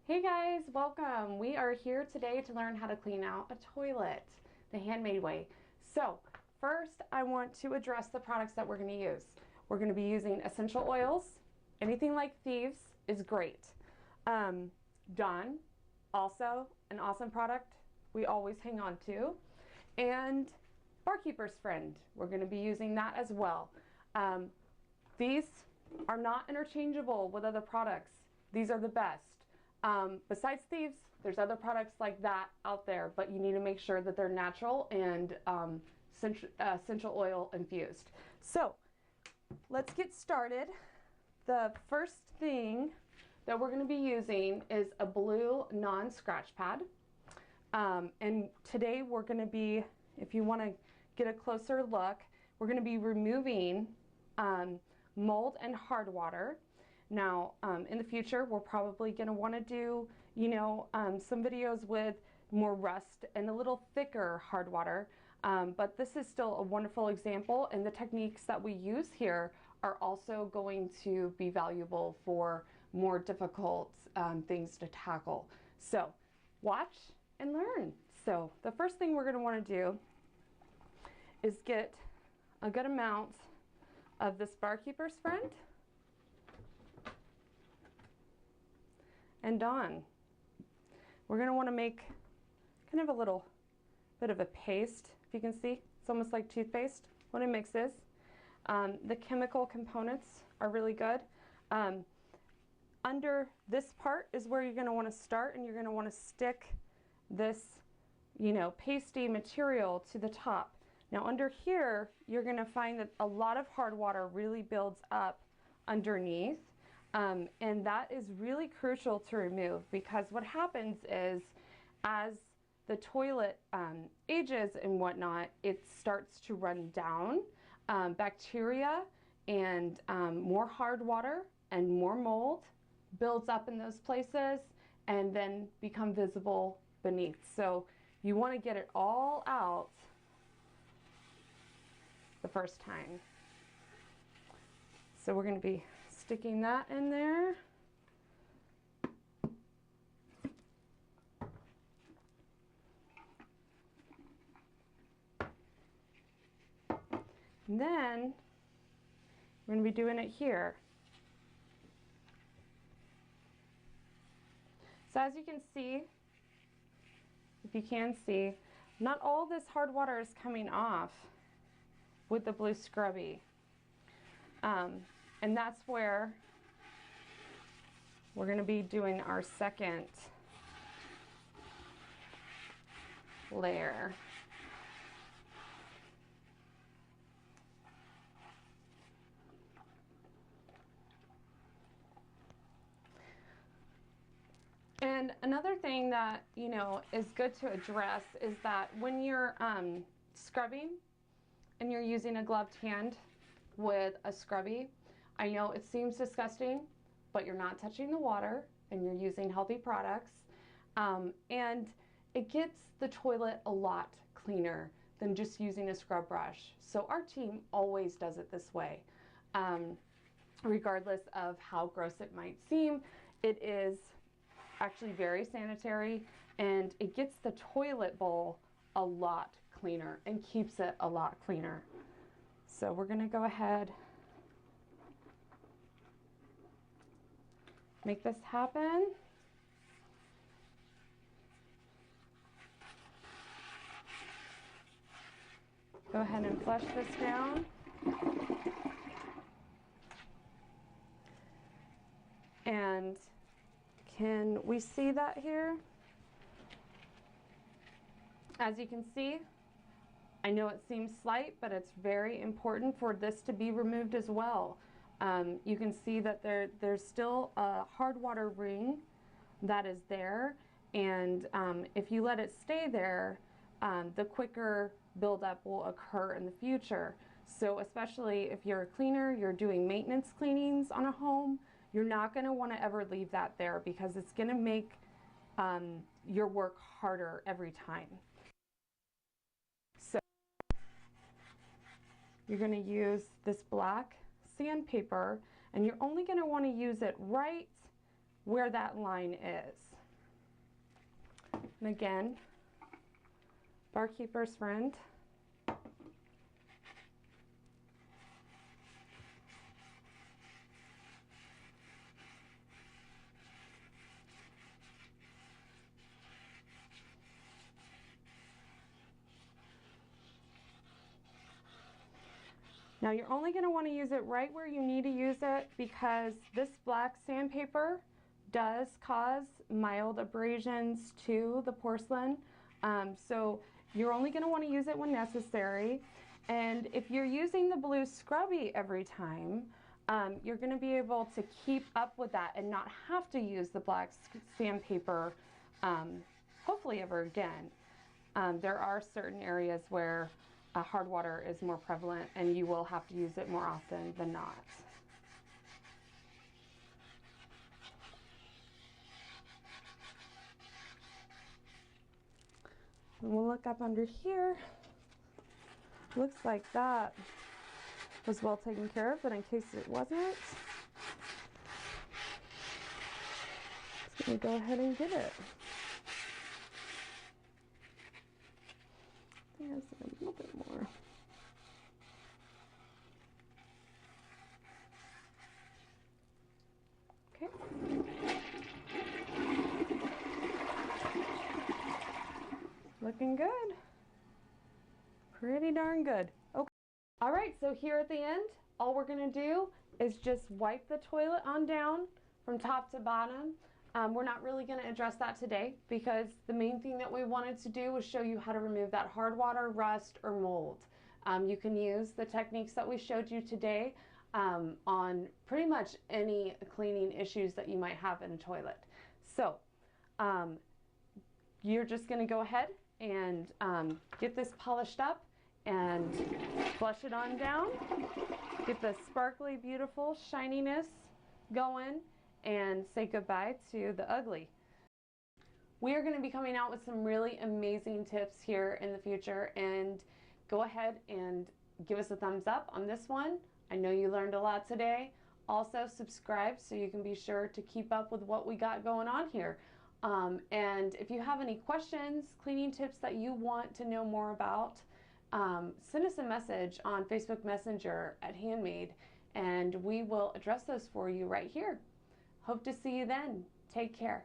Hey guys, welcome. We are here today to learn how to clean out a toilet the handmade way. So first I want to address the products that we're going to use. We're going to be using essential oils. Anything like Thieves is great. Dawn, also an awesome product we always hang on to. And Barkeeper's Friend, we're going to be using that as well. These are not interchangeable with other products. These are the best. Besides Thieves, there's other products like that out there, but you need to make sure that they're natural and essential oil infused. So let's get started. The first thing that we're going to be using is a blue non-scratch pad. And today we're going to be, if you want to get a closer look, we're going to be removing mold and hard water. Now, in the future, we're probably going to want to do, some videos with more rust and a little thicker hard water. But this is still a wonderful example, and the techniques that we use here are also going to be valuable for more difficult things to tackle. So, watch and learn. So, the first thing we're going to want to do is get a good amount of this Barkeeper's Friend and Dawn. We're going to want to make kind of a little bit of a paste. If you can see, it's almost like toothpaste. What it makes is the chemical components are really good. Under this part is where you're going to want to start, and you're going to want to stick this, pasty material to the top. Now under here, you're going to find that a lot of hard water really builds up underneath. And that is really crucial to remove, because what happens is as the toilet ages and whatnot, it starts to run down. Bacteria and more hard water and more mold builds up in those places and then become visible beneath. So you want to get it all out the first time. So we're going to be sticking that in there. And then we're going to be doing it here. So as you can see, if you can see, not all this hard water is coming off with the blue scrubby. And that's where we're going to be doing our second layer. And another thing that, is good to address is that when you're scrubbing and you're using a gloved hand with a scrubby, I know it seems disgusting, but you're not touching the water and you're using healthy products. And it gets the toilet a lot cleaner than just using a scrub brush. So our team always does it this way. Regardless of how gross it might seem, it is actually very sanitary, and it gets the toilet bowl a lot cleaner and keeps it a lot cleaner. So we're going to go ahead, make this happen. Go ahead and flush this down. And can we see that here? As you can see, I know it seems slight, but it's very important for this to be removed as well. You can see that there's still a hard water ring that is there, and if you let it stay there, the quicker buildup will occur in the future. So especially if you're a cleaner, you're doing maintenance cleanings on a home, you're not going to want to ever leave that there, because it's going to make your work harder every time. So you're going to use this black sandpaper, and you're only going to want to use it right where that line is. And again, barkeeper's friend. Now you're only going to want to use it right where you need to use it, because this black sandpaper does cause mild abrasions to the porcelain. So you're only going to want to use it when necessary. And if you're using the blue scrubby every time, you're going to be able to keep up with that and not have to use the black sandpaper hopefully ever again. There are certain areas where hard water is more prevalent and you will have to use it more often than not. And we'll look up under here. Looks like that was well taken care of, but in case it wasn't, I'm gonna go ahead and get it. There's a little bit more. Okay. Looking good. Pretty darn good. Okay. All right, so here at the end, all we're gonna do is just wipe the toilet on down from top to bottom. We're not really going to address that today, because the main thing that we wanted to do was show you how to remove that hard water, rust, or mold. You can use the techniques that we showed you today on pretty much any cleaning issues that you might have in a toilet. So you're just going to go ahead and get this polished up and flush it on down. Get the sparkly, beautiful shininess going, and say goodbye to the ugly. We are going to be coming out with some really amazing tips here in the future, and go ahead and give us a thumbs up on this one. I know you learned a lot today. Also subscribe so you can be sure to keep up with what we got going on here. And if you have any questions, cleaning tips that you want to know more about, send us a message on Facebook Messenger at Handmade, and we will address those for you right here. Hope to see you then. Take care.